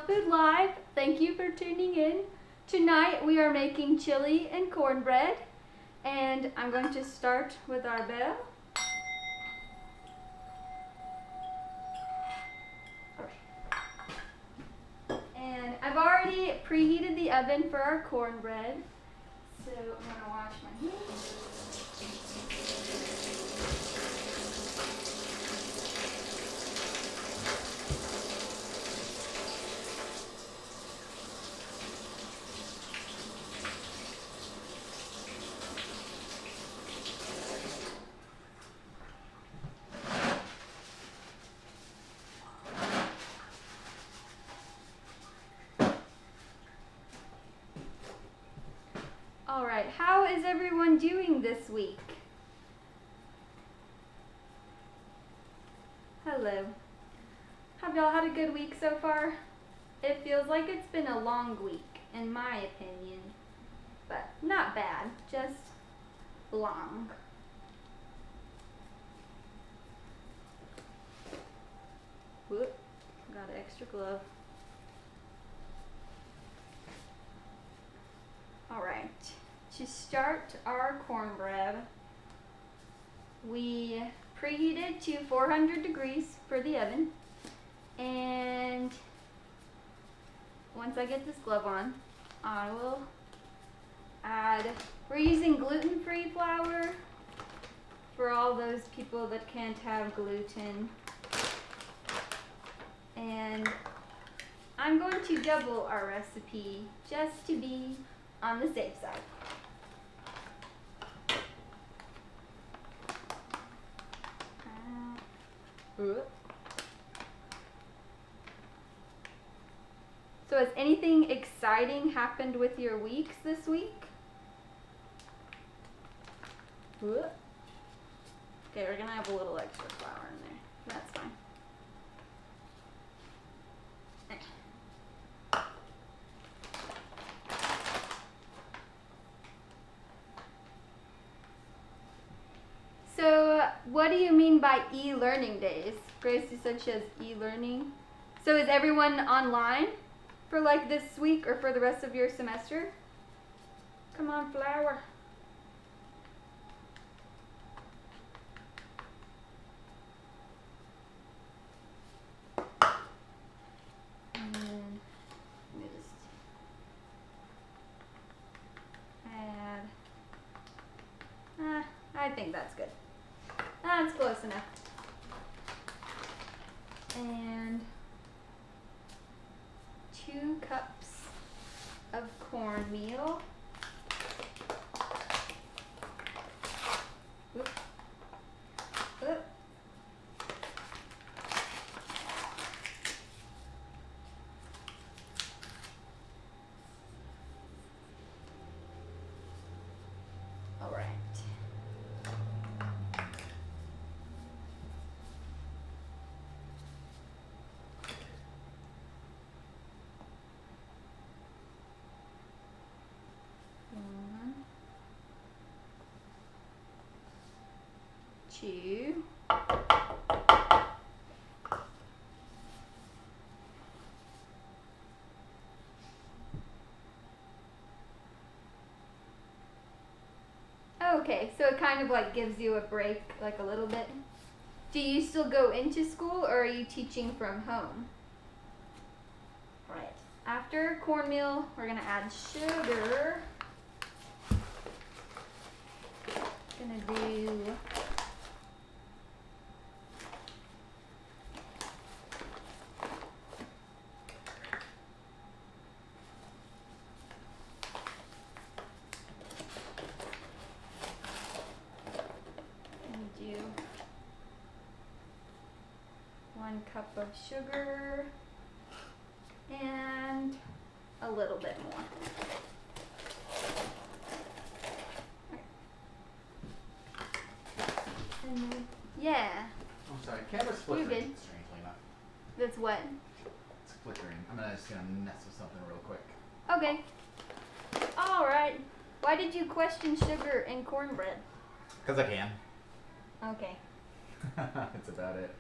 Food Live. Thank you for tuning in. Tonight we are making chili and cornbread, and I'm going to start with our bell. And I've already preheated the oven for our cornbread, so I'm going to wash my hands. Alright, how is everyone doing this week? Hello. Have y'all had a good week so far? It feels like it's been a long week, in my opinion. But not bad, just long. Whoop, got an extra glove. Alright, to start our cornbread, we preheated to 400 degrees for the oven, and once I get this glove on, I will add, we're using gluten-free flour for all those people that can't have gluten, and I'm going to double our recipe just to be on the safe side. So has anything exciting happened with your weeks this week? Okay, we're gonna have a little extra flour in there. That's fine. So what do you mean by e-learning days? Grace, you said she has e-learning. So is everyone online for like this week or for the rest of your semester? Come on, flour. And then let me just add. I think that's good. That's close enough. And 2 cups of cornmeal. Oop. Oop. All right. Two. Okay, so it kind of like gives you a break, like a little bit. Do you still go into school or are you teaching from home? Right. After cornmeal, we're gonna add sugar. Gonna do one cup of sugar and a little bit more. And then, yeah. I'm sorry, camera's flickering. You're good. Strangely enough. That's what? It's flickering. I'm just gonna mess with something real quick. Okay. Alright. Why did you question sugar in cornbread? Because I can. Okay. That's about it.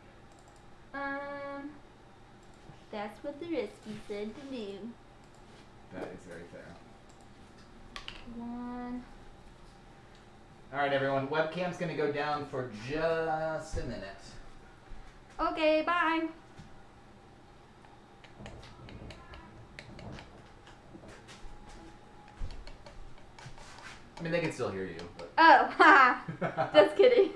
That's what the recipe said to do. That is very fair. 1. Alright, everyone. Webcam's gonna go down for just a minute. Okay, bye. I mean, they can still hear you, but. Oh, haha. Just kidding.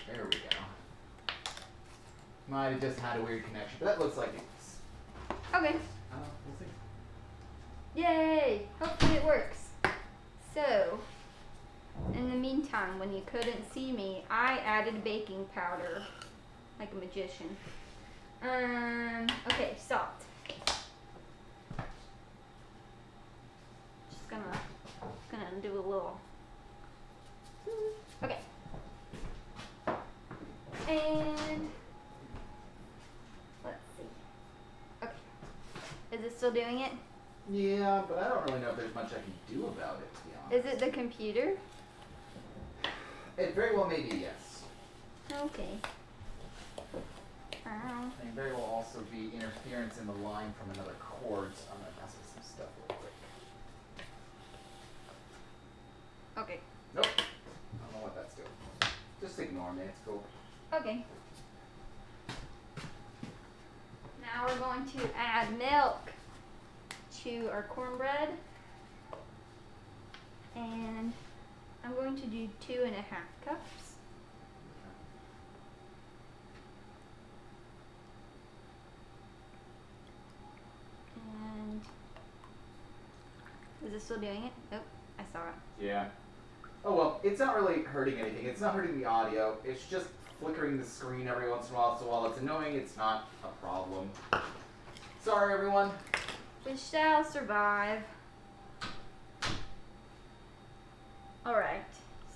There we go. Might have just had a weird connection, but that looks like it's. Okay. We'll see. Yay! Hopefully it works. So, in the meantime, when you couldn't see me, I added baking powder like a magician. Okay, salt. Just gonna do a little. Okay. And let's see. Okay. Is it still doing it? Yeah, but I don't really know if there's much I can do about it, to be honest. Is it the computer? It very well may be, yes. Okay. It very well also be interference in the line from another cord, so I'm gonna mess with some stuff real quick. Okay. Nope. I don't know what that's doing. Just ignore me, it's cool. Okay. Now we're going to add milk to our cornbread. And I'm going to do 2.5 cups. And is it still doing it? Nope, I saw it. Yeah. Oh well, it's not really hurting anything. It's not hurting the audio. It's just flickering the screen every once in a while, so while it's annoying, it's not a problem. Sorry, everyone. We shall survive. Alright,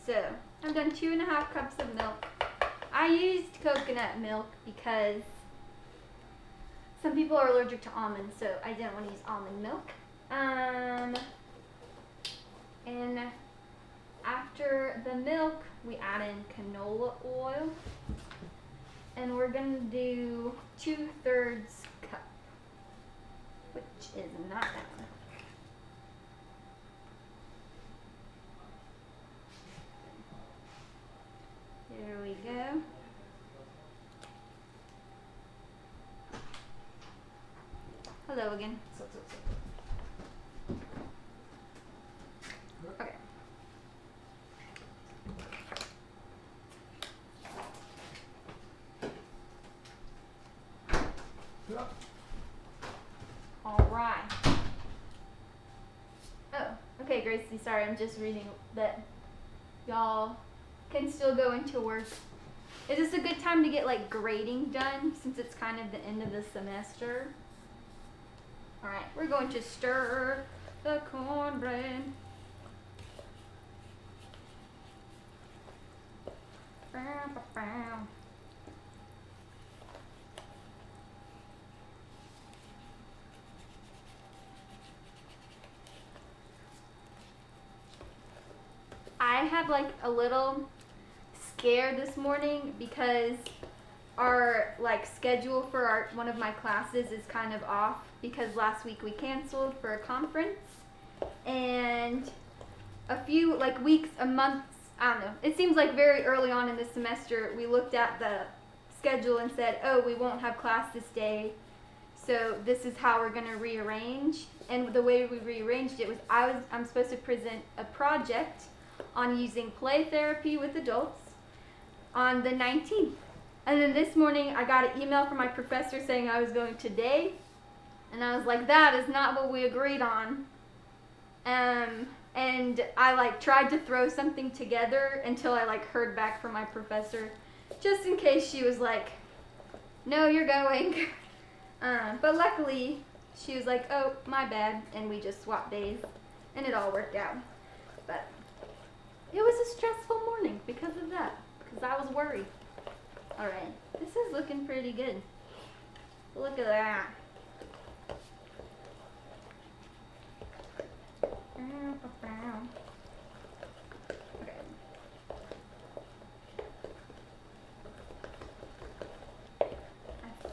so I've done 2.5 cups of milk. I used coconut milk because some people are allergic to almonds, so I didn't want to use almond milk. And after the milk, we add in canola oil. And we're going to do 2/3 cup, which is not that one. There we go. Hello again. Okay. All right. Oh, okay, Gracie. Sorry, I'm just reading that y'all can still go into work. Is this a good time to get like grading done since it's kind of the end of the semester? All right, we're going to stir the cornbread. I had like a little scare this morning because our like schedule for one of my classes is kind of off because last week we canceled for a conference, and a few like weeks, a month, I don't know, it seems like very early on in the semester we looked at the schedule and said, oh, we won't have class this day, so this is how we're going to rearrange. And the way we rearranged it was I'm supposed to present a project on using play therapy with adults on the 19th. And then this morning I got an email from my professor saying I was going today, and I was like, that is not what we agreed on. And I like tried to throw something together until I like heard back from my professor, just in case she was like, no, you're going. But luckily she was like, oh, my bad, and we just swapped days, and it all worked out. But it was a stressful morning because of that, because I was worried. Alright, this is looking pretty good. Look at that.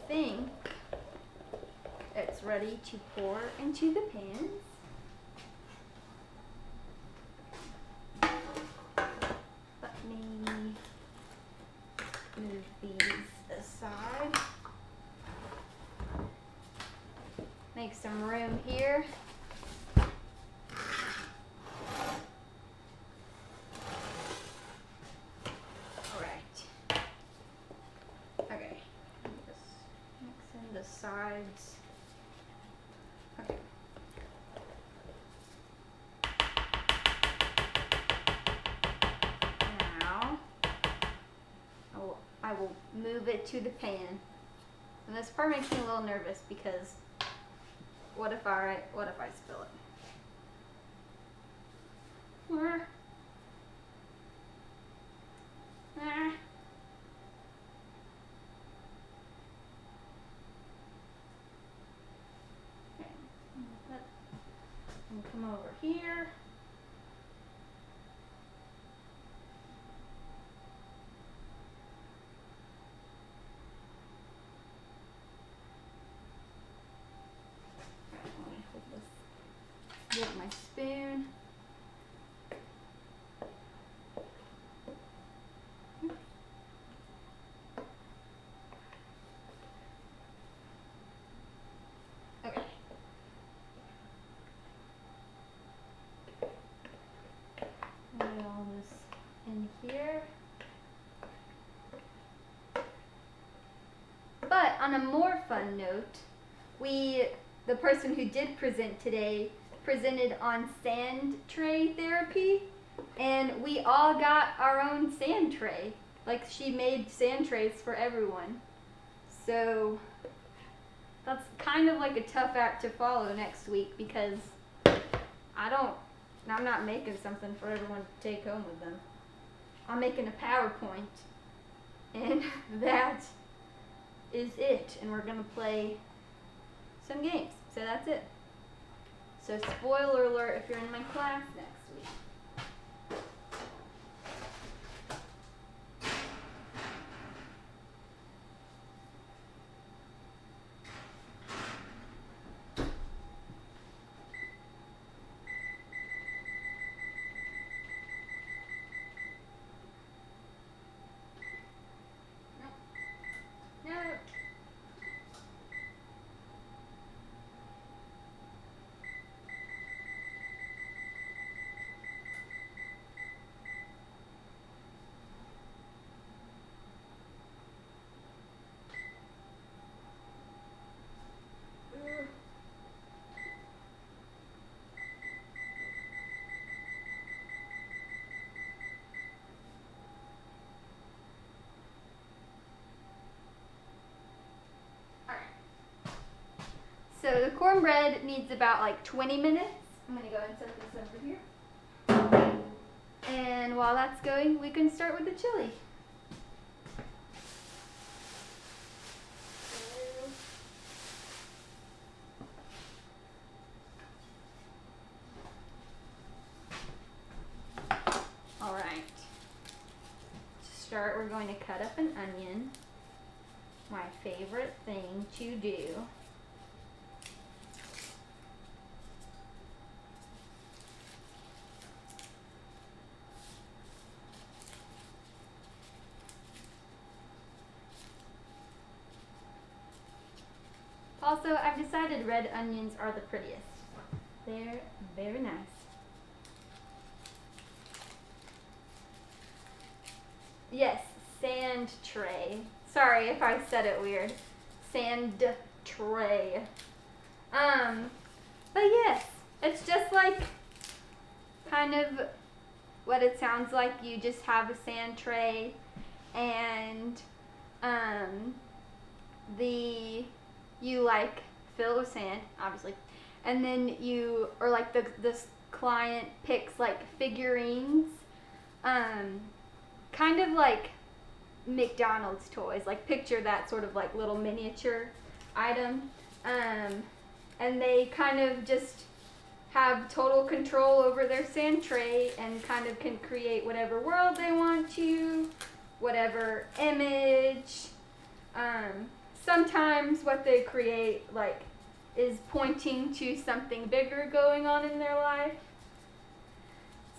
think it's ready to pour into the pans. Let me move these aside. Make some room here. Alright. Okay. Just mix in the sides. Okay. Now I will move it to the pan. And this part makes me a little nervous because what if I spill it? Ah. Ah. Okay. And come over here. Get my spoon. Okay. Put all this in here. But on a more fun note, the person who did present today presented on sand tray therapy, and we all got our own sand tray. Like, she made sand trays for everyone. So that's kind of like a tough act to follow next week because I'm not making something for everyone to take home with them. I'm making a PowerPoint, and that is it. And we're gonna play some games. So that's it. So spoiler alert if you're in my class next week. No. So the cornbread needs about like 20 minutes. I'm going to go and set this over here. And while that's going, we can start with the chili. Alright. To start, we're going to cut up an onion. My favorite thing to do. Also, I've decided red onions are the prettiest. They're very nice. Yes, sand tray. Sorry if I said it weird. Sand tray. But yes, it's just like kind of what it sounds like. You just have a sand tray and you like fill with sand, obviously, and then this client picks like figurines, kind of like McDonald's toys, like picture that sort of like little miniature item, and they kind of just have total control over their sand tray and kind of can create whatever world they want to, whatever image. sometimes what they create like is pointing to something bigger going on in their life.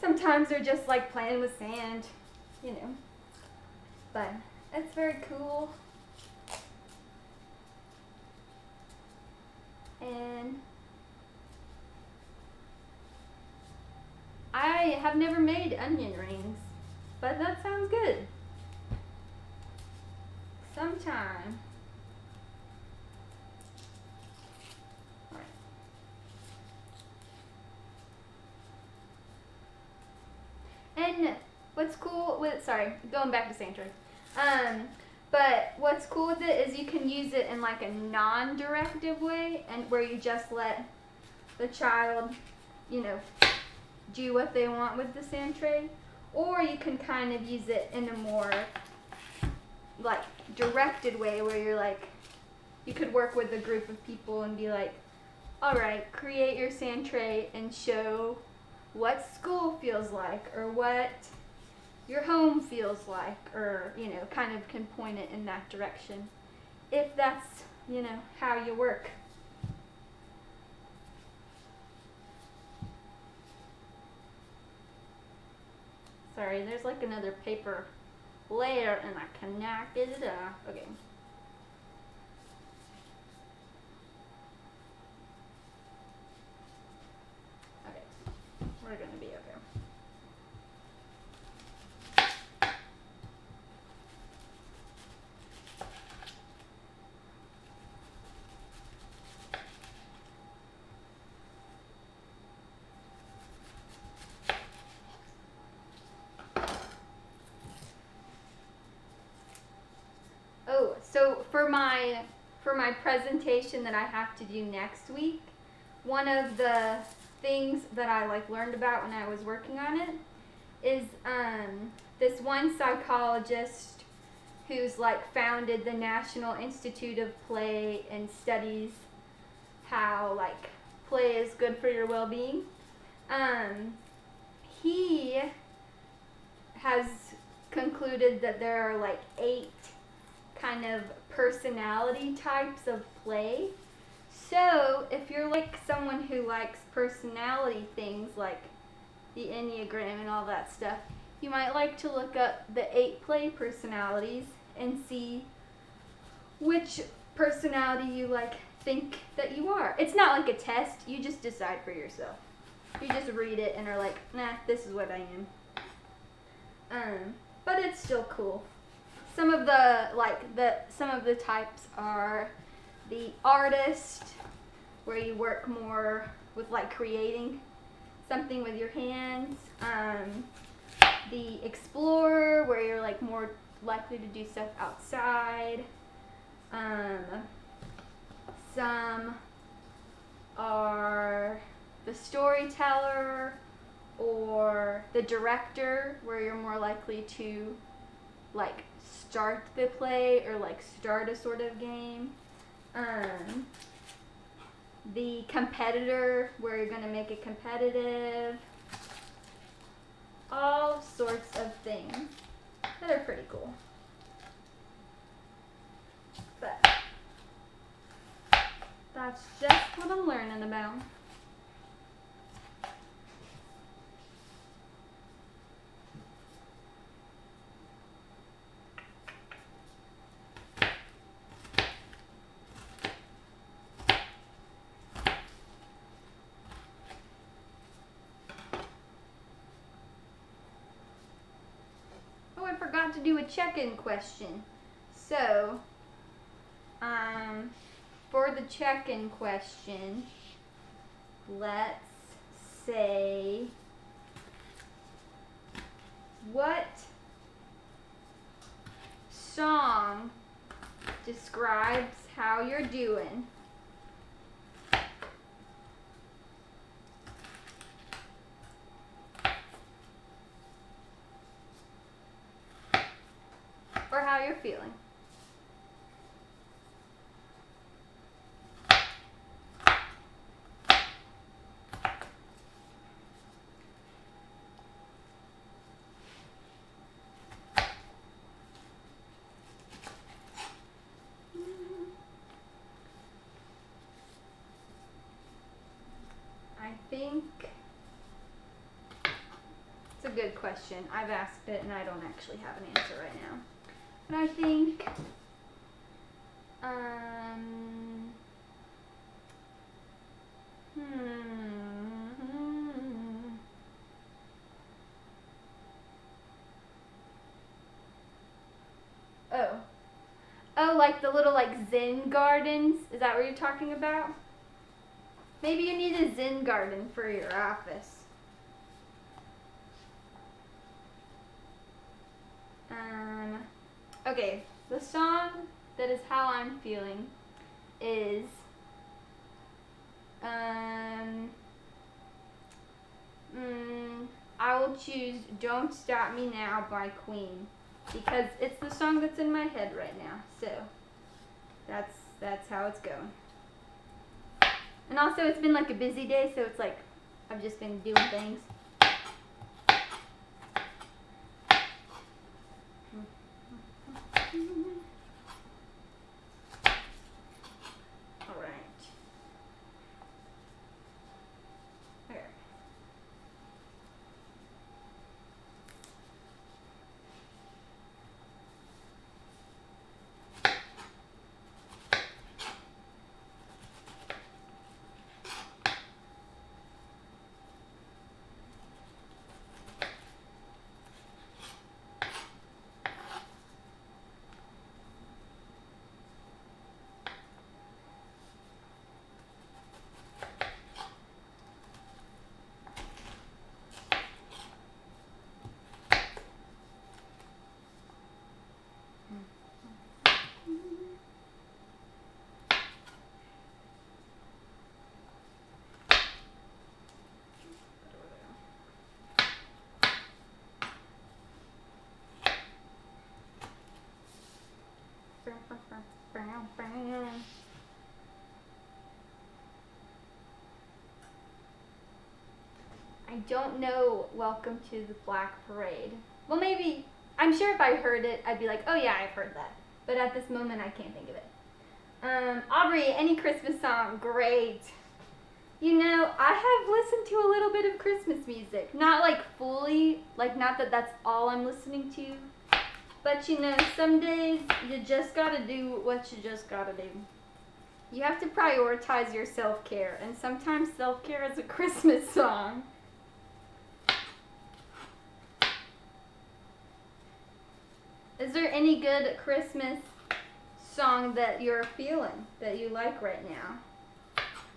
Sometimes they're just like playing with sand, you know. But it's very cool. And I have never made onion rings, but that sounds good. Sometime. Alright. And what's cool with, sorry, going back to Sandtray. But what's cool with it is you can use it in like a non-directive way, and where you just let the child, you know, do what they want with the sand tray, or you can kind of use it in a more like directed way where you're like, you could work with a group of people and be like, all right, create your sand tray and show what school feels like or what your home feels like, or, you know, kind of can point it in that direction if that's, you know, how you work. Sorry, there's like another paper layer and I cannot get it off. Okay. Okay, we're gonna be okay. Oh, so for my presentation that I have to do next week, one of the things that I like learned about when I was working on it is this one psychologist who's like founded the National Institute of Play and studies how like play is good for your well-being. He has concluded that there are like 8 kind of personality types of play. So if you're like someone who likes personality things like the Enneagram and all that stuff, you might like to look up the 8 play personalities and see which personality you like think that you are. It's not like a test, you just decide for yourself. You just read it and are like, nah, this is what I am. But it's still cool. Some of the types are the artist, where you work more with like creating something with your hands. The explorer, where you're like more likely to do stuff outside. Some are the storyteller or the director, where you're more likely to like start the play or like start a sort of game. The competitor, where you're going to make it competitive. All sorts of things that are pretty cool. But that's just what I'm learning about. Oh, I forgot to do a check-in question. So, for the check-in question, let's say, what song describes how you're doing? Or how you're feeling? a good question. I've asked it and I don't actually have an answer right now. But I think, Oh, like the little Zen gardens? Is that what you're talking about? Maybe you need a Zen garden for your office. Okay, the song that is how I'm feeling is I will choose Don't Stop Me Now by Queen because it's the song that's in my head right now. So that's how it's going. And also it's been like a busy day, so it's like I've just been doing things. I don't know Welcome to the Black Parade. Well, maybe, I'm sure if I heard it, I'd be like, oh yeah, I've heard that. But at this moment, I can't think of it. Aubrey, any Christmas song? Great. You know, I have listened to a little bit of Christmas music. Not like fully, like not that that's all I'm listening to. But you know, some days you just gotta do what you just gotta do. You have to prioritize your self-care, and sometimes self-care is a Christmas song. Is there any good Christmas song that you're feeling, that you like right now?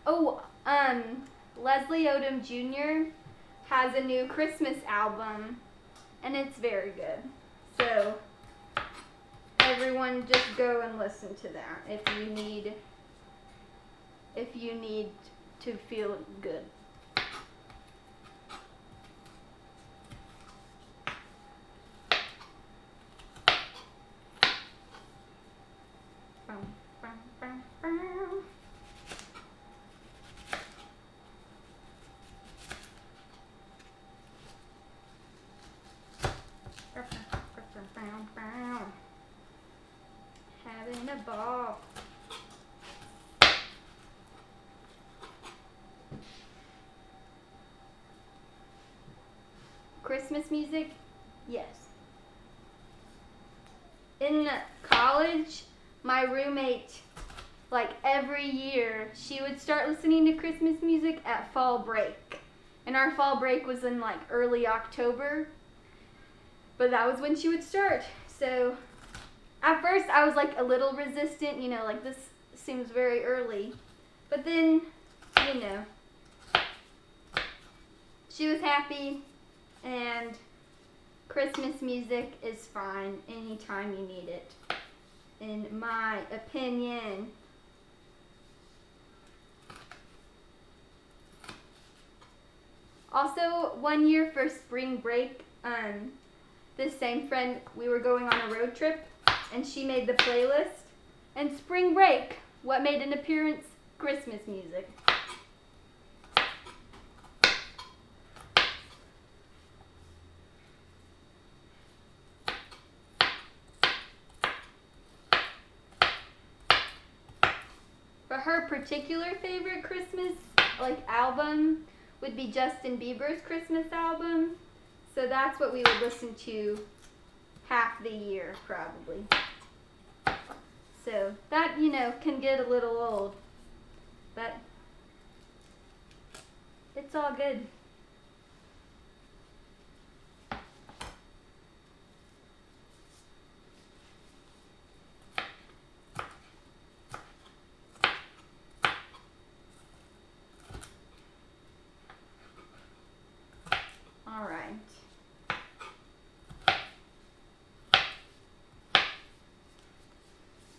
Oh, Leslie Odom Jr. has a new Christmas album, and it's very good. So, everyone just go and listen to that if you need to feel good. Having a ball. Christmas music? Yes. In college, my roommate, like every year, she would start listening to Christmas music at fall break. And our fall break was in like early October. But that was when she would start. So at first I was like a little resistant, you know, like this seems very early. But then, you know, she was happy, and Christmas music is fine anytime you need it, in my opinion. Also, one year for spring break, this same friend, we were going on a road trip, and she made the playlist. And spring break, what made an appearance? Christmas music. But her particular favorite Christmas album would be Justin Bieber's Christmas album. So that's what we would listen to half the year, probably. So that, can get a little old. But it's all good. All right.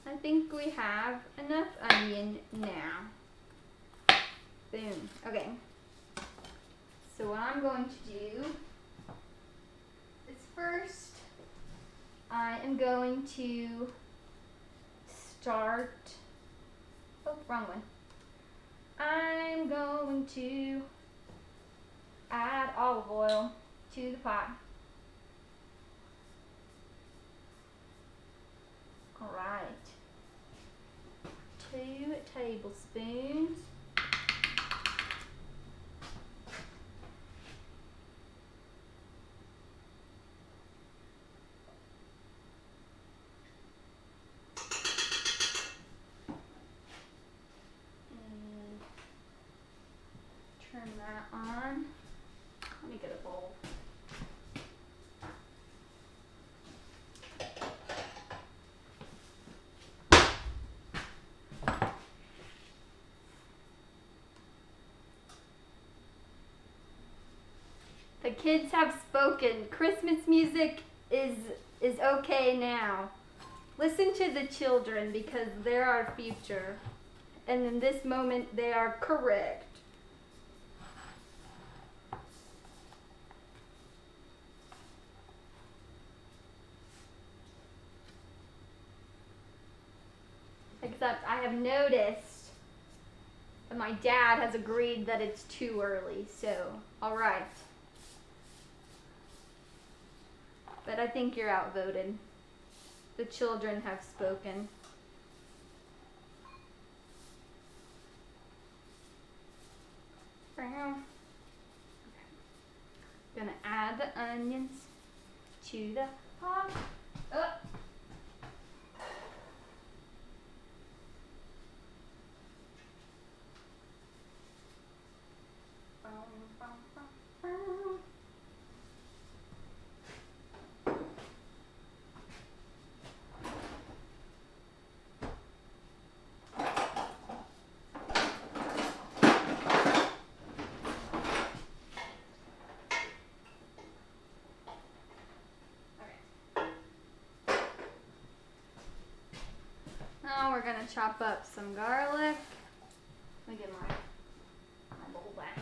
I think we have enough onion now. Boom. Okay. So what I'm going to do is first I am going to start, wrong one. I'm going to add olive oil to the pot. All right. 2 tablespoons. And turn that on. Let me get a bowl. The kids have spoken. Christmas music is okay now. Listen to the children because they're our future. And in this moment, they are correct. Except I have noticed that my dad has agreed that it's too early. So, all right. But I think you're outvoted. The children have spoken. Gonna add the onions to the pot. Now we're gonna chop up some garlic. Let me get my bowl back.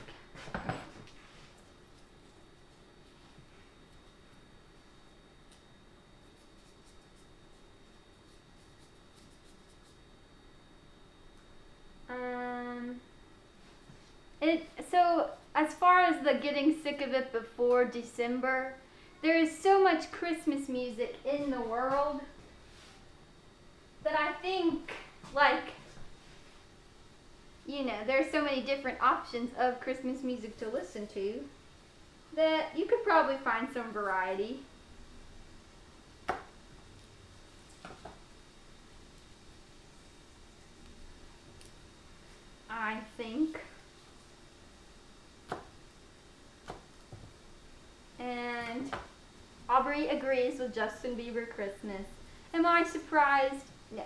So as far as the getting sick of it before December, there is so much Christmas music in the world that I think, there's so many different options of Christmas music to listen to that you could probably find some variety. I think. And Aubrey agrees with Justin Bieber Christmas. Am I surprised? No.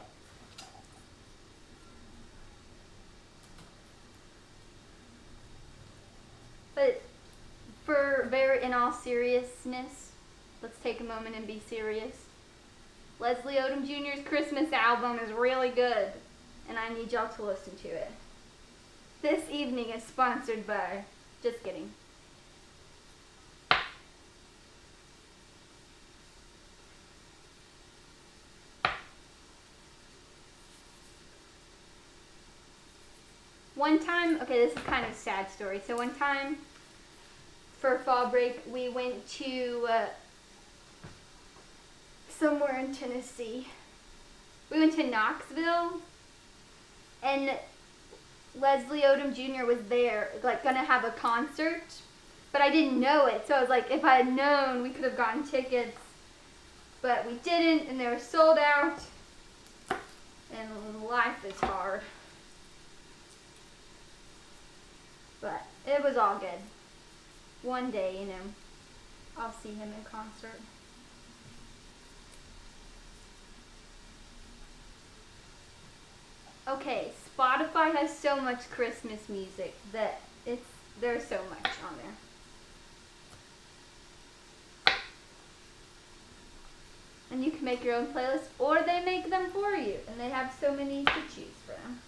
But in all seriousness, let's take a moment and be serious. Leslie Odom Jr.'s Christmas album is really good, and I need y'all to listen to it. This evening is sponsored by, just kidding. One time, okay, this is kind of a sad story. So one time for fall break, we went to somewhere in Tennessee. We went to Knoxville, and Leslie Odom Jr. was there, gonna have a concert. but I didn't know it. So I was like, if I had known, we could have gotten tickets, but we didn't, and they were sold out. And life is hard. But it was all good. One day, you know, I'll see him in concert. Okay, Spotify has so much Christmas music that there's so much on there. And you can make your own playlist, or they make them for you, and they have so many to choose from.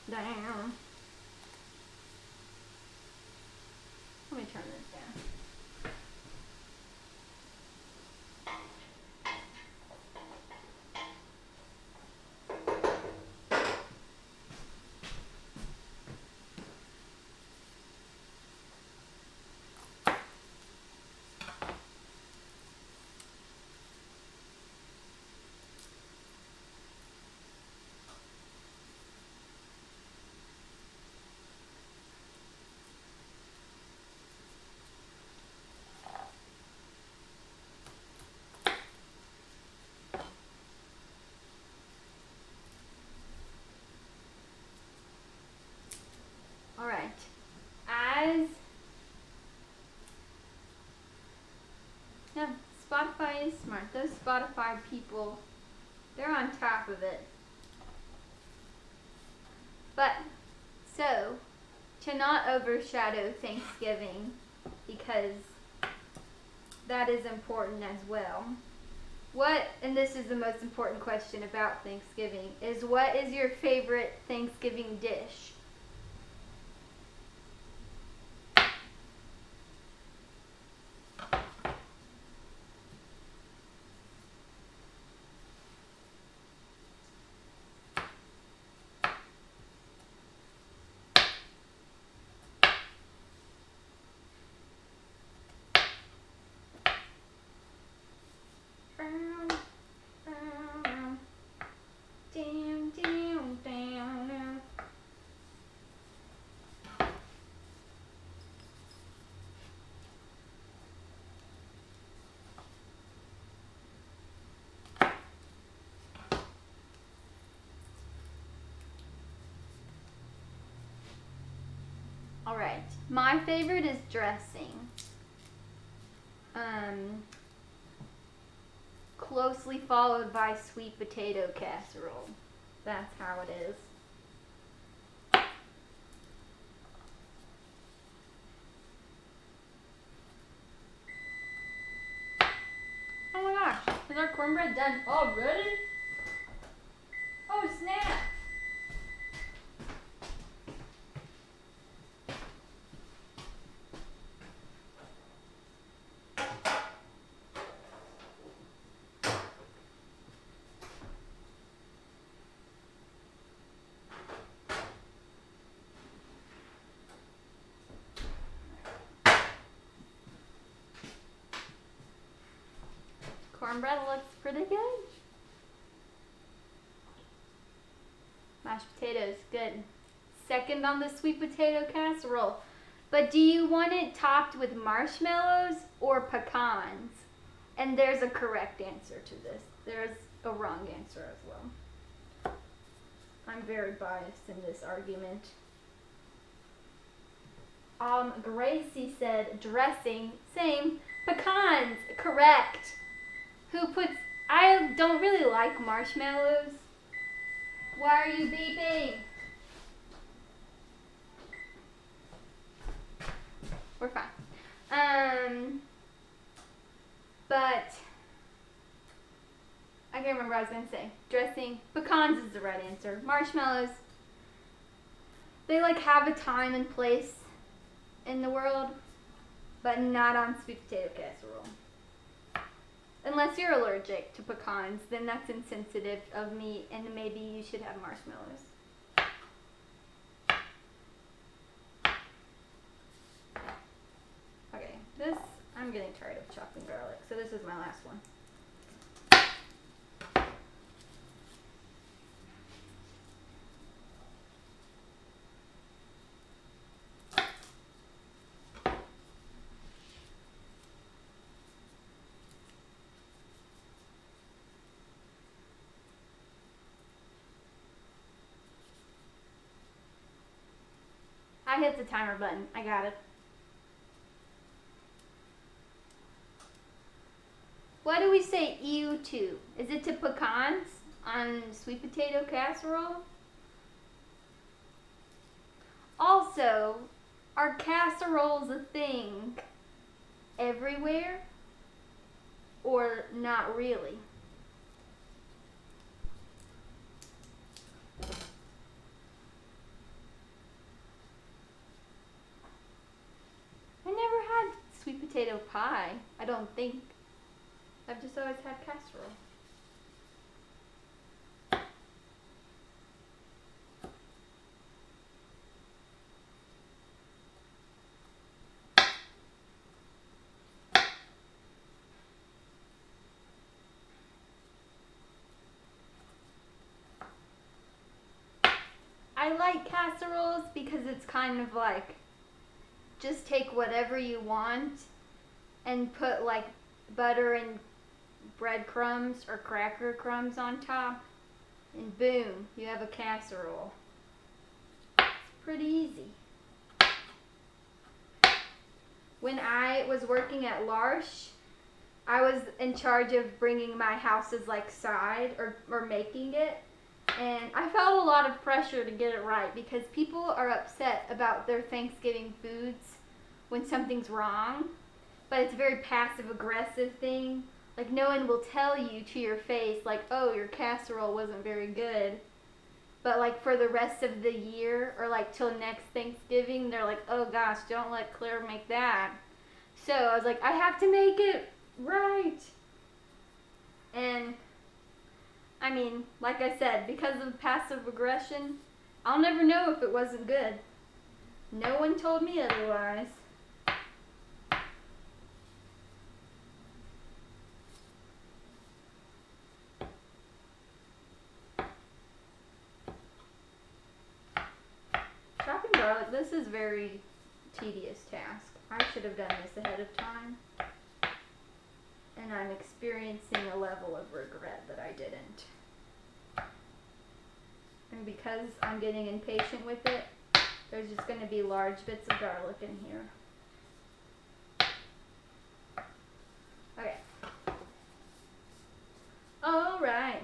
Down. Let me turn this down. Alright, Spotify is smart. Those Spotify people, they're on top of it. But, so, to not overshadow Thanksgiving, because that is important as well. And this is the most important question about Thanksgiving, is what is your favorite Thanksgiving dish? Alright, my favorite is dressing. Closely followed by sweet potato casserole. That's how it is. Oh my gosh, is our cornbread done already? Oh snap! Cornbread looks pretty good. Mashed potatoes, good. Second on the sweet potato casserole. But do you want it topped with marshmallows or pecans? And there's a correct answer to this. There's a wrong answer as well. I'm very biased in this argument. Gracie said dressing. Same. Pecans. Correct. I don't really like marshmallows. Why are you beeping? We're fine. But I can't remember what I was going to say. Dressing. Pecans is the right answer. Marshmallows, they like have a time and place in the world, but not on sweet potato casserole. Unless you're allergic to pecans, then that's insensitive of me, and maybe you should have marshmallows. Okay, I'm getting tired of chopping garlic, so this is my last one. hit the timer button. I got it. What do we say ew to? Is it to pecans on sweet potato casserole? Also, are casseroles a thing everywhere or not really? I never had sweet potato pie, I don't think. I've just always had casserole. I like casseroles because it's kind of like just take whatever you want and put like butter and breadcrumbs or cracker crumbs on top, and boom, you have a casserole. It's pretty easy. When I was working at L'Arche, I was in charge of bringing my house's like side or making it, and I felt a lot of pressure to get it right because people are upset about their Thanksgiving foods when something's wrong, but it's a very passive aggressive thing. Like no one will tell you to your face like, oh, your casserole wasn't very good. But like for the rest of the year or like till next Thanksgiving, they're like, oh gosh, don't let Claire make that. So I was like, I have to make it right. And I mean, like I said, because of passive aggression, I'll never know if it wasn't good. No one told me otherwise. Chopping garlic, this is a very tedious task. I should have done this ahead of time. And I'm experiencing a level of regret that I didn't. And because I'm getting impatient with it, there's just going to be large bits of garlic in here. Okay. All right.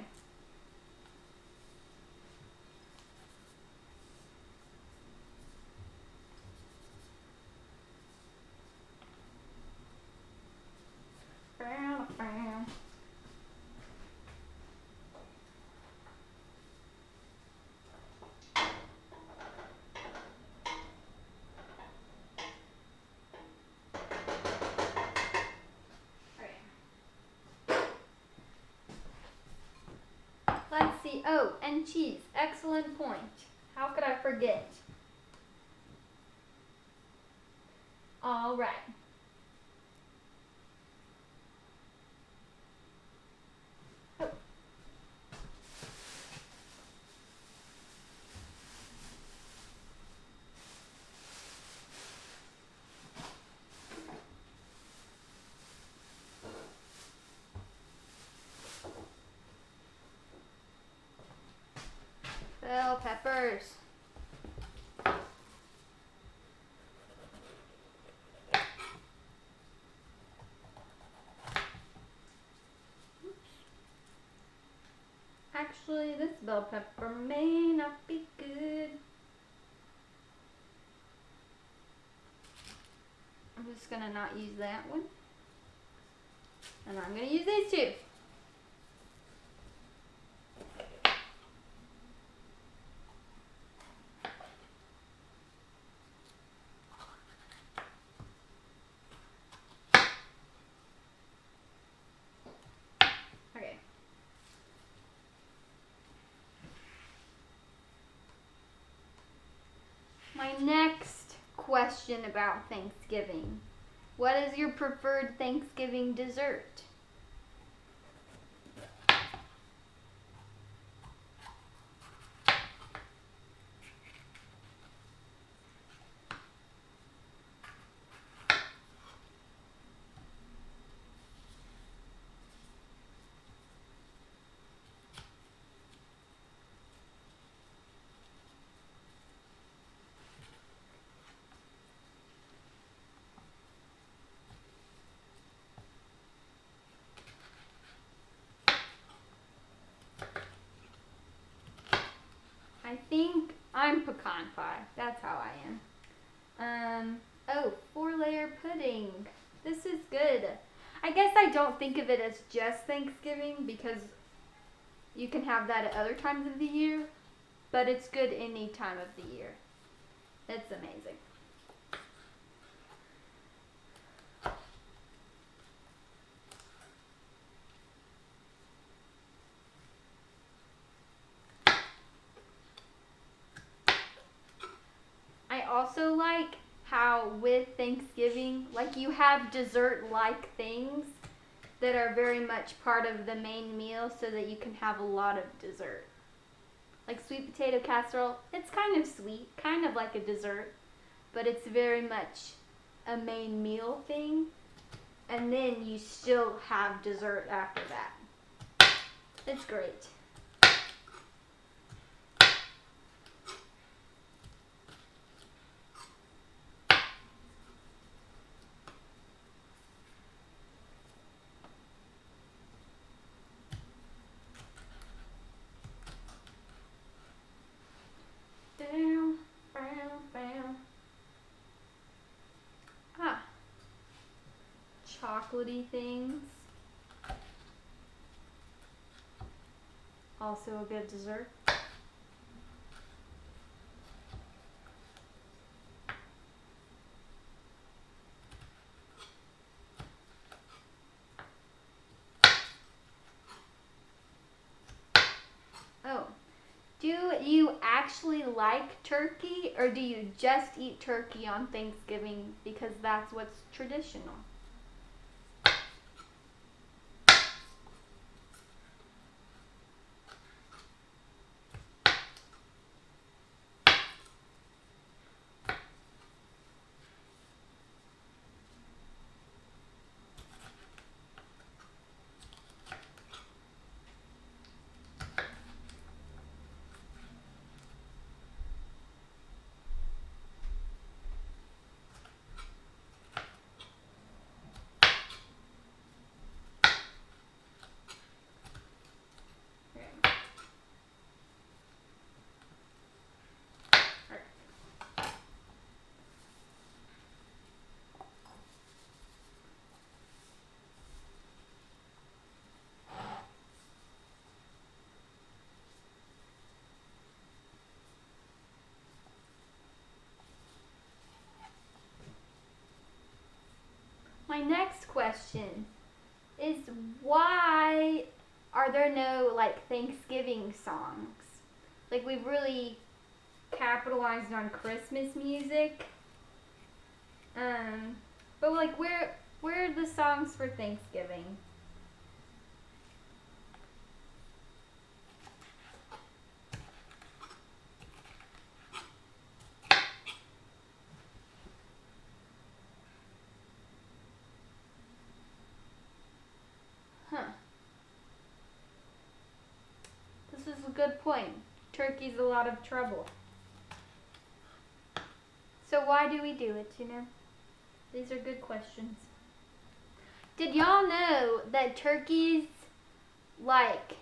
Let's see. Oh, and cheese. Excellent point. How could I forget? All right. Oh. Bell peppers. Actually, this bell pepper may not be good. I'm just gonna not use that one. And I'm gonna use these two. Okay. My next question about Thanksgiving. What is your preferred Thanksgiving dessert? I think I'm pecan pie. That's how I am. Oh, 4-layer pudding. This is good. I guess I don't think of it as just Thanksgiving because you can have that at other times of the year, but it's good any time of the year. It's amazing. I also like how with Thanksgiving, like you have dessert-like things that are very much part of the main meal so that you can have a lot of dessert. Like sweet potato casserole, it's kind of sweet, kind of like a dessert, but it's very much a main meal thing. And then you still have dessert after that. It's great. Bam, bam, bam. Ah, chocolatey things. Also a good dessert. Oh, do you actually like turkey or do you just eat turkey on Thanksgiving because that's what's traditional? My next question is why are there no like Thanksgiving songs? Like we've really capitalized on Christmas music. But like where are the songs for Thanksgiving? Huh. This is a good point. Turkey's a lot of trouble. So why do we do it, you know? These are good questions. Did y'all know that turkeys like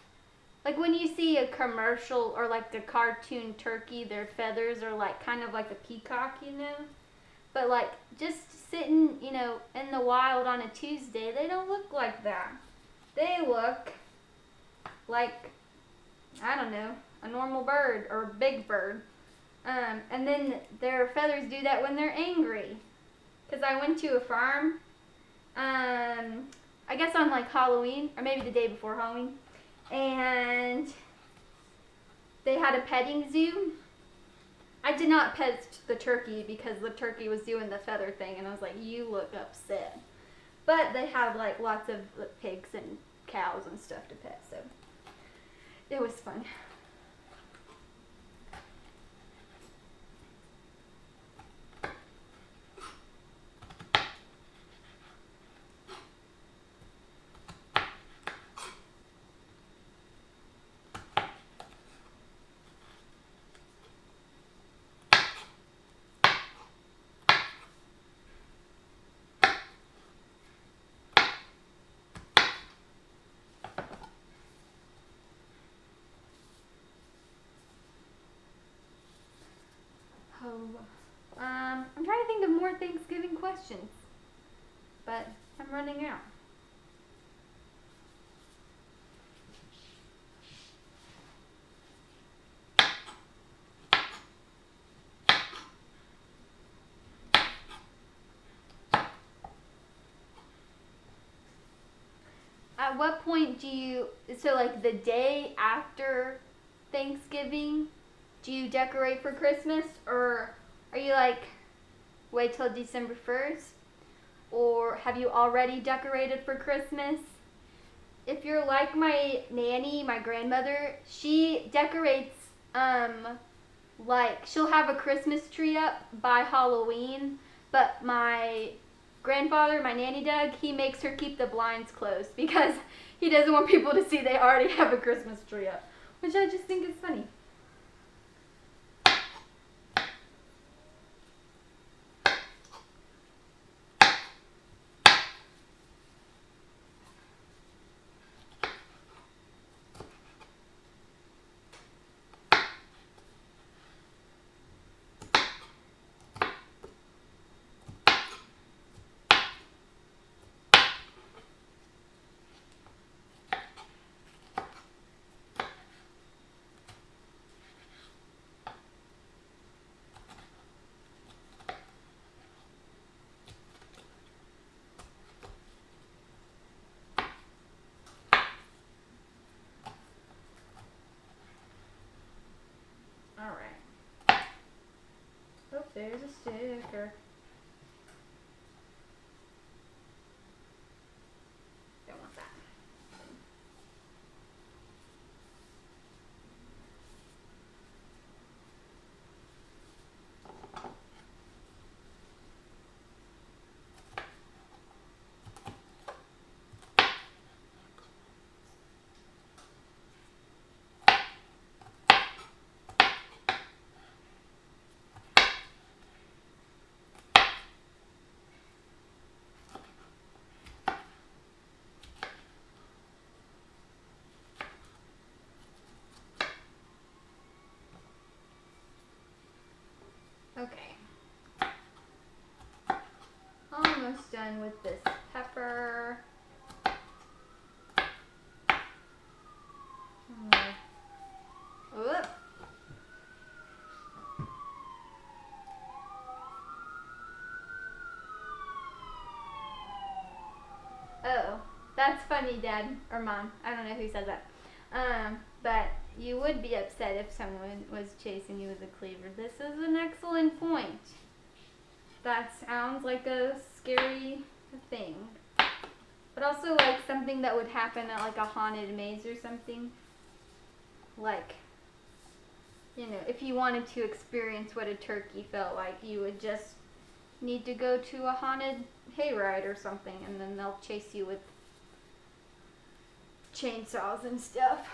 when you see a commercial or like the cartoon turkey, their feathers are like kind of like a peacock, you know? But like just sitting, you know, in the wild on a Tuesday, they don't look like that. They look like, I don't know, a normal bird or a big bird. And then their feathers do that when they're angry. Because I went to a farm, I guess on like Halloween, or maybe the day before Halloween, and they had a petting zoo. I did not pet the turkey because the turkey was doing the feather thing, and I was like, you look upset. But they had like lots of pigs and cows and stuff to pet, so it was fun. questions. But I'm running out. At what point do you, so like the day after Thanksgiving, do you decorate for Christmas, or are you like, wait till December 1st? Or have you already decorated for Christmas? If you're like my nanny, my grandmother, she decorates, like she'll have a Christmas tree up by Halloween, but my grandfather, my nanny Doug, he makes her keep the blinds closed because he doesn't want people to see they already have a Christmas tree up, which I just think is funny. Alright. Oh, there's a sticker. Don't want that. Okay. Almost done with this pepper. Whoop. Oh, that's funny, Dad or Mom. I don't know who said that. But you would be upset if someone was chasing you with a cleaver. This is an excellent point. That sounds like a scary thing. But also like something that would happen at like a haunted maze or something. Like, you know, if you wanted to experience what a turkey felt like, you would just need to go to a haunted hayride or something, and then they'll chase you with chainsaws and stuff.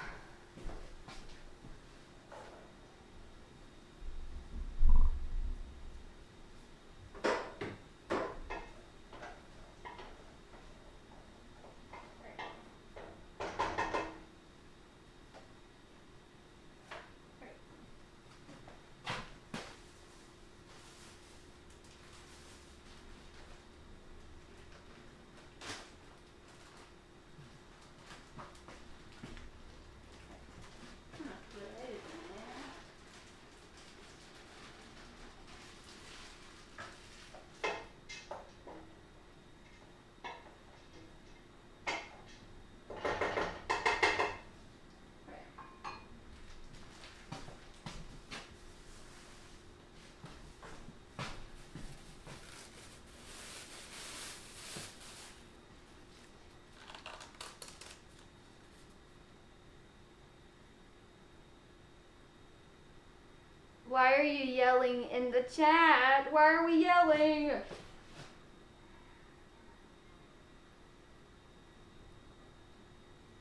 Why are you yelling in the chat? Why are we yelling?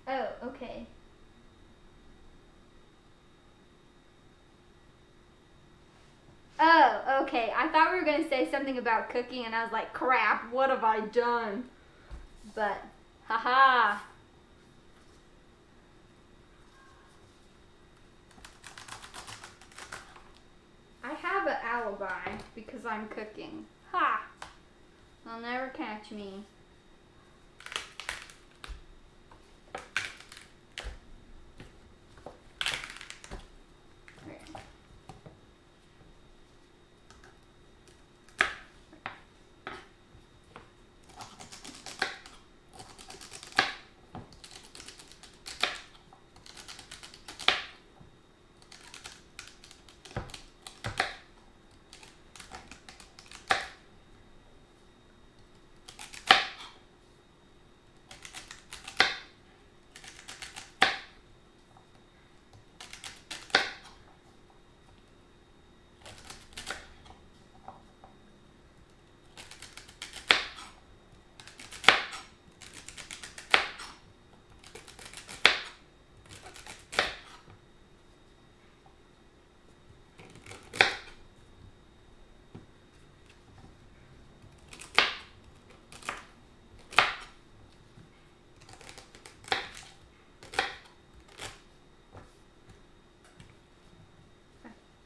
Oh, okay. Oh, okay. I thought we were going to say something about cooking, and I was like, crap, what have I done? But, haha. I have an alibi because I'm cooking. Ha! They'll never catch me.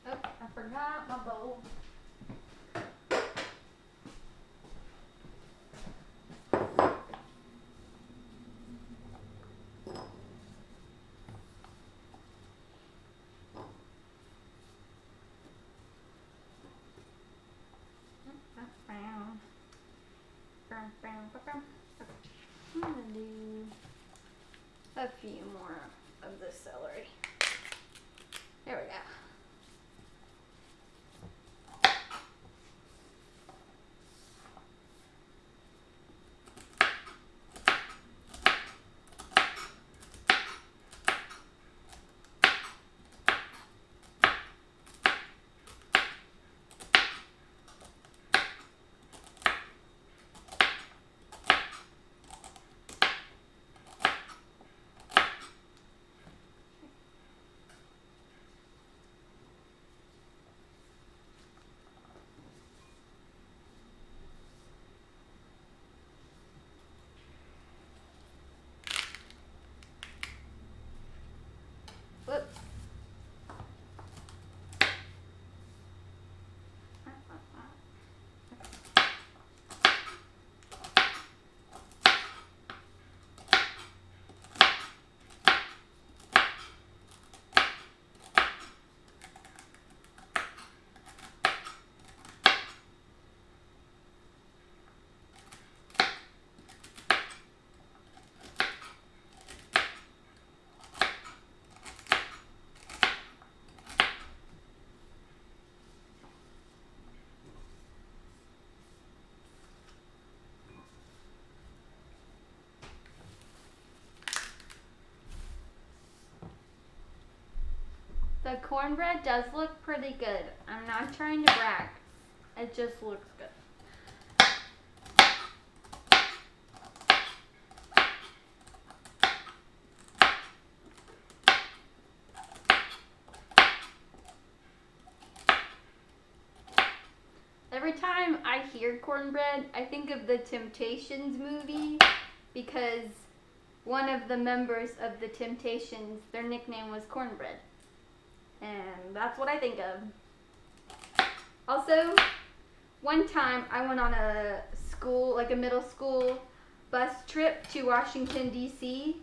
Oh, I forgot my bowl. I'm gonna do a few more of the celery. There we go. Whoops. The cornbread does look pretty good. I'm not trying to brag. It just looks good. Every time I hear cornbread, I think of the Temptations movie because one of the members of the Temptations, their nickname was Cornbread. And that's what I think of. Also, one time I went on a middle school bus trip to Washington, D.C.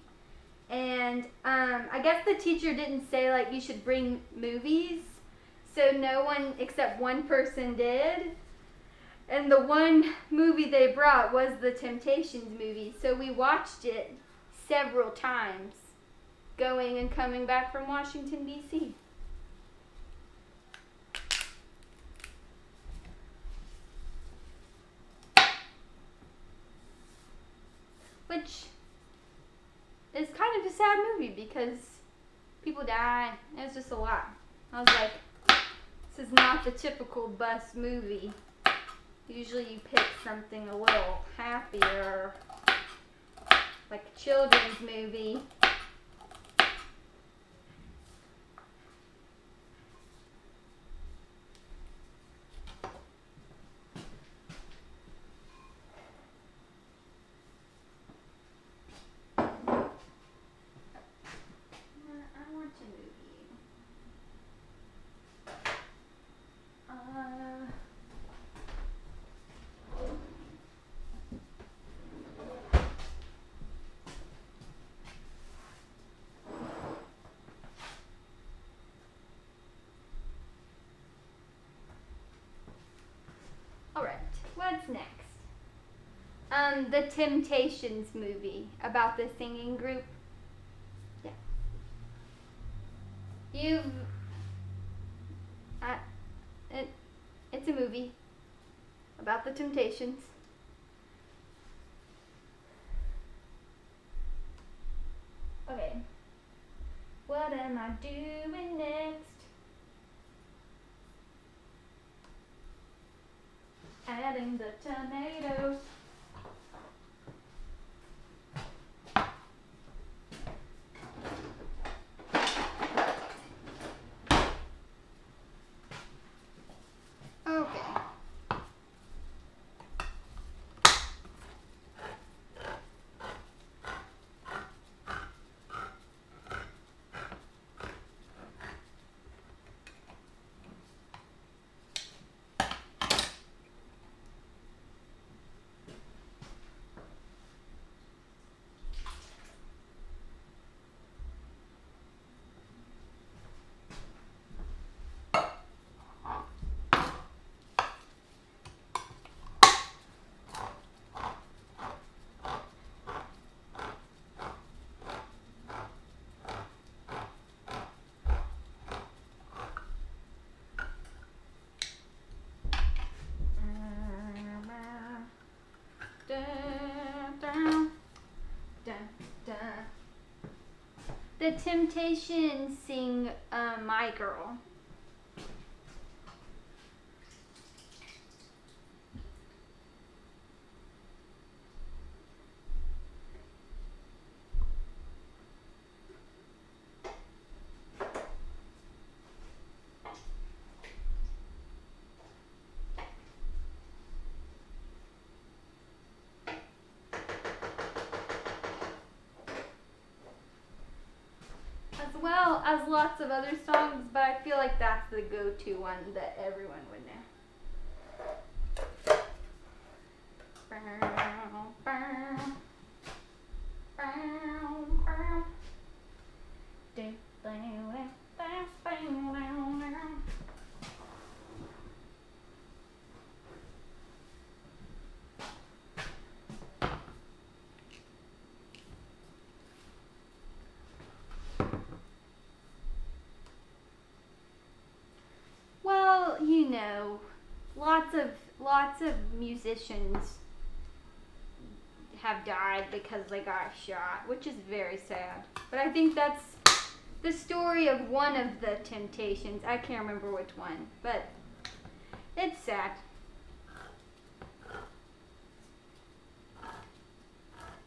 And I guess the teacher didn't say like you should bring movies. So no one except one person did. And the one movie they brought was the Temptations movie. So we watched it several times going and coming back from Washington, D.C. Which is kind of a sad movie because people die. It's just a lot. I was like, this is not the typical bus movie. Usually you pick something a little happier, like a children's movie. I want a movie. next? The Temptations movie about the singing group. Yeah. It's a movie about the Temptations. Okay. What am I doing next? Adding the tomatoes. Okay. The Temptations sing My Girl. As well as lots of other songs, but I feel like that's the go-to one that everyone would know. Well, you know, lots of musicians have died because they got shot, which is very sad. But I think that's the story of one of the Temptations. I can't remember which one, but it's sad.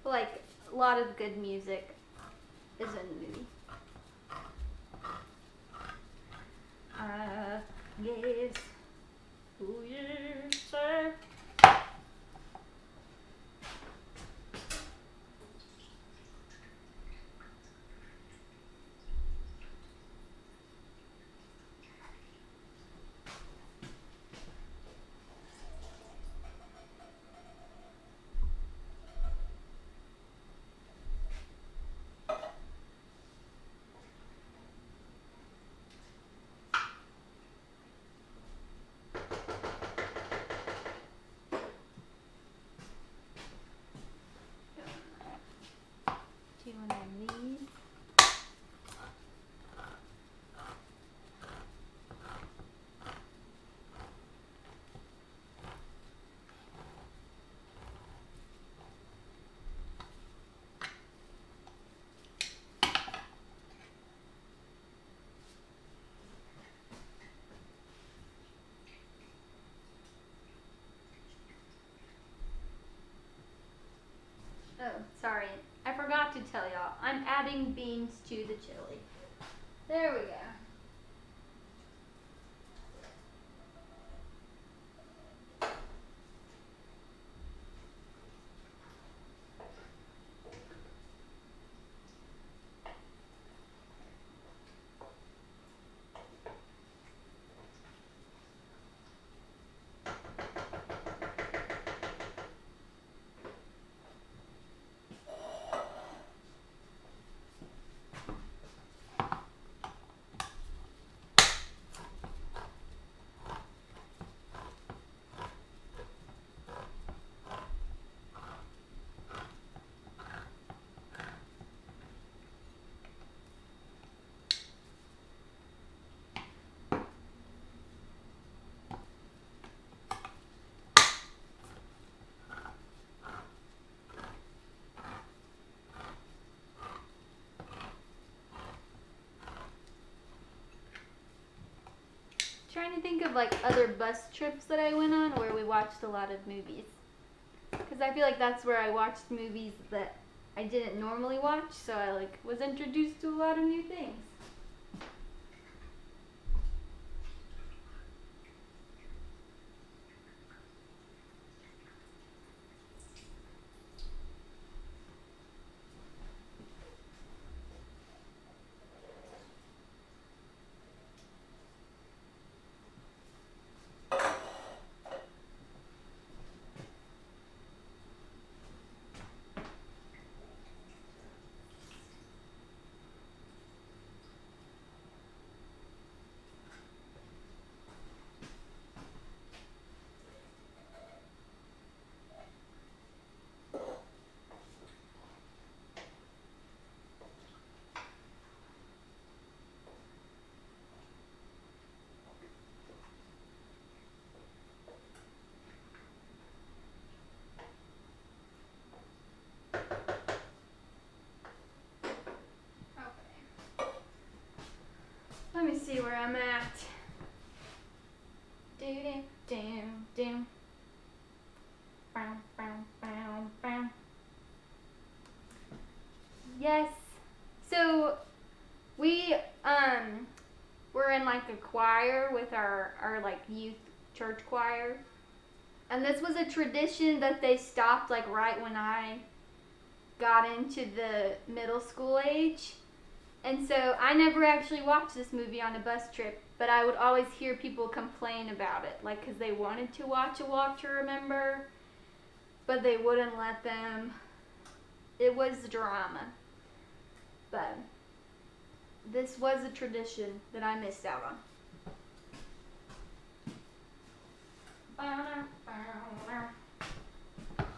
Like, a lot of good music is in the movie. Yes. Oh, yes, sir. Do you want to leave? Oh, sorry. I forgot to tell y'all. I'm adding beans to the chili. There we go. think of like other bus trips that I went on where we watched a lot of movies. Because I feel like that's where I watched movies that I didn't normally watch, so I like was introduced to a lot of new things. Let me see where I'm at. Do. Bow, bow, bow, bow. Yes. So we were in like a choir with our like youth church choir. And this was a tradition that they stopped like right when I got into the middle school age. And so I never actually watched this movie on a bus trip, but I would always hear people complain about it, like because they wanted to watch A Walk to Remember, but they wouldn't let them. It was drama. But this was a tradition that I missed out on.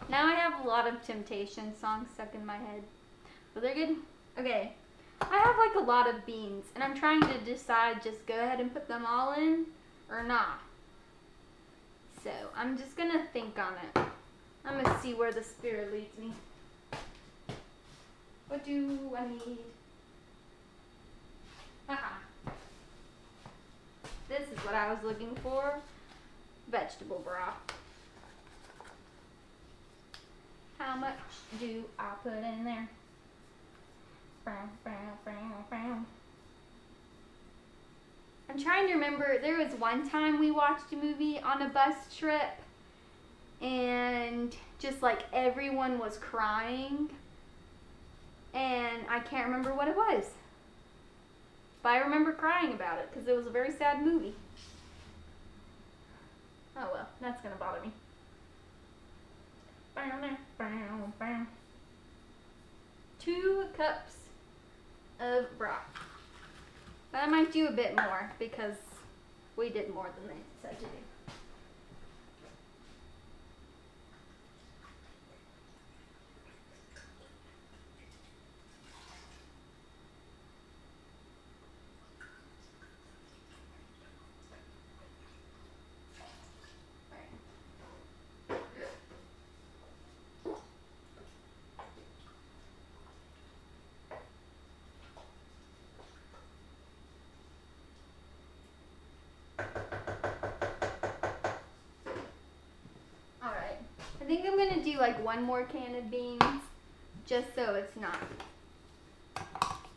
Now I have a lot of Temptation songs stuck in my head, but they're good. Okay. I have like a lot of beans, and I'm trying to decide just go ahead and put them all in or not. So I'm just gonna think on it. I'm gonna see where the spirit leads me. What do I need? Haha. This is what I was looking for. Vegetable broth. How much do I put in there? I'm trying to remember, there was one time we watched a movie on a bus trip and just like everyone was crying and I can't remember what it was. But I remember crying about it because it was a very sad movie. Oh well, that's gonna bother me. 2 cups of broth. But I might do a bit more because we did more than they said to do. I think I'm gonna do like 1 more can of beans just so it's not,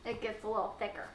it gets a little thicker.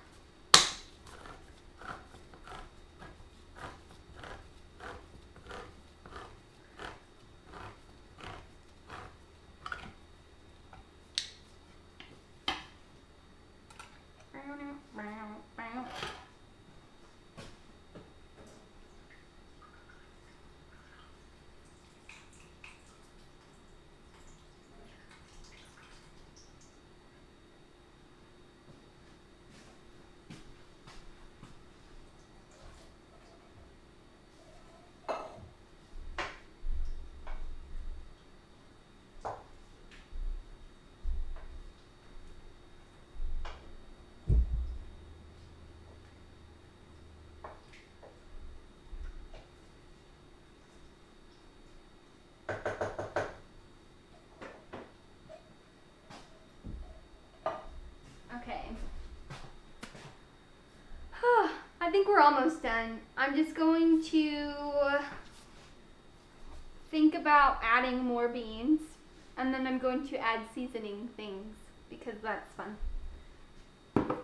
we're almost done. I'm just going to think about adding more beans, and then I'm going to add seasoning things because that's fun.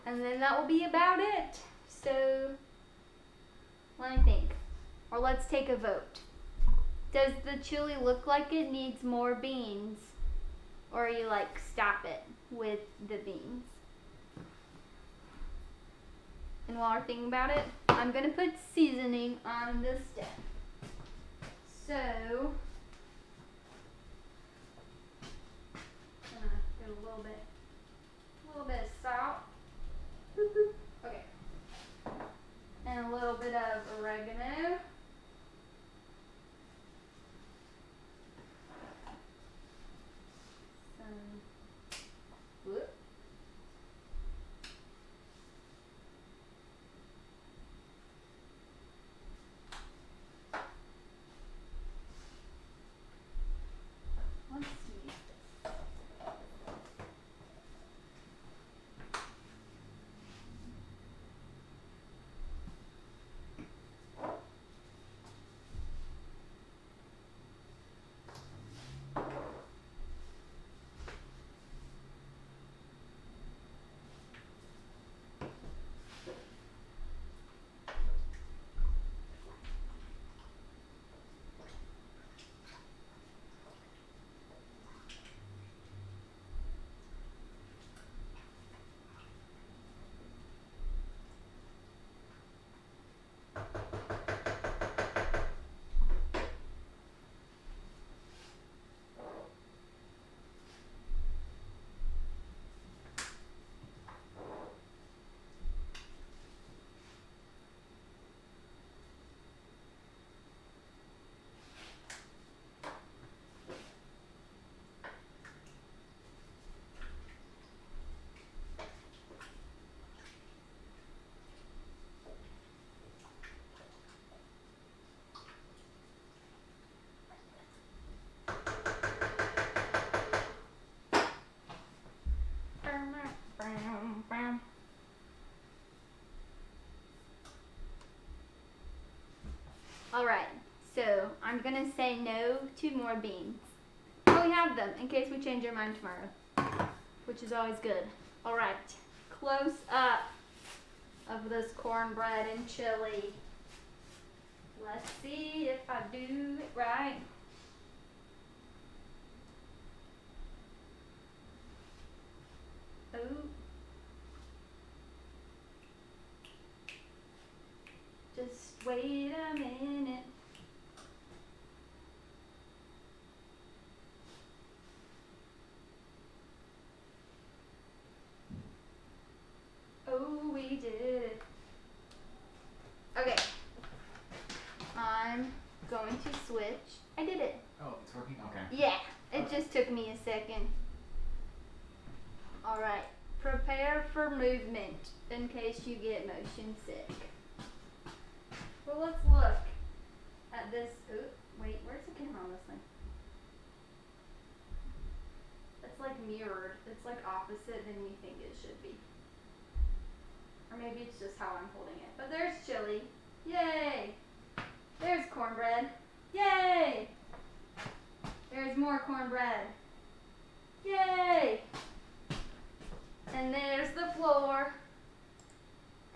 And then that will be about it. So let me think, or let's take a vote. Does the chili look like it needs more beans, or you like stop it with the beans? And while we're thinking about it, I'm gonna put seasoning on this step. So, I'm gonna do a little bit of salt. Okay. And a little bit of oregano. Whoop. Let's use this. Alright, so I'm gonna say no to more beans. Oh, we have them in case we change our mind tomorrow, which is always good. Alright, close up of this cornbread and chili. Let's see if I do it right. Oh. Just wait a minute. Oh, we did it. Okay. I'm going to switch. I did it. Oh, it's working? Okay. Yeah, it just took me a second. Alright, prepare for movement in case you get motion sick. Well, let's look at this. Oh, wait, where's the camera on this thing? It's like mirrored. It's like opposite than you think it should be. Or maybe it's just how I'm holding it. But there's chili. Yay! There's cornbread. Yay! There's more cornbread. Yay! And there's the floor.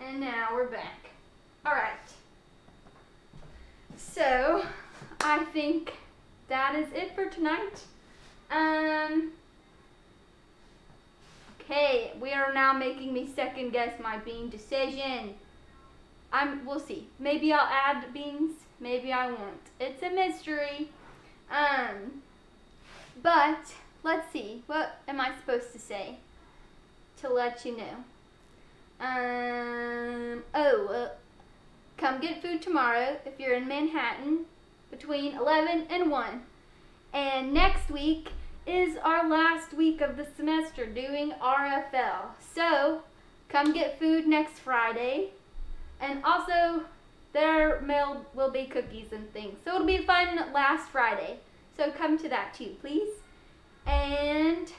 And now we're back. Alright. So, I think that is it for tonight. Okay, we are now making me second guess my bean decision. We'll see. Maybe I'll add beans, maybe I won't. It's a mystery. But let's see. What am I supposed to say to let you know? Come get food tomorrow if you're in Manhattan between 11 and 1. And next week is our last week of the semester doing RFL. So come get food next Friday. And also their mail will be cookies and things. So it'll be fun last Friday. So come to that too, please. And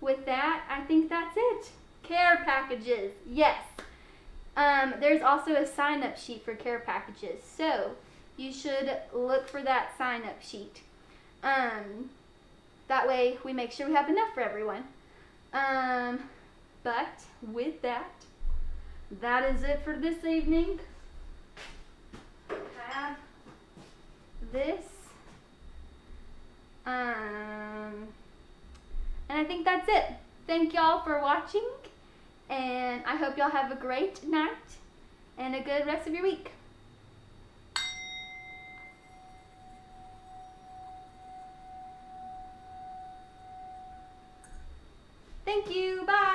with that, I think that's it. Care packages, yes. There's also a sign-up sheet for care packages, so you should look for that sign-up sheet. That way we make sure we have enough for everyone. But with that, that is it for this evening. Have this. And I think that's it. Thank y'all for watching, and I hope y'all have a great night and a good rest of your week. Thank you. Bye.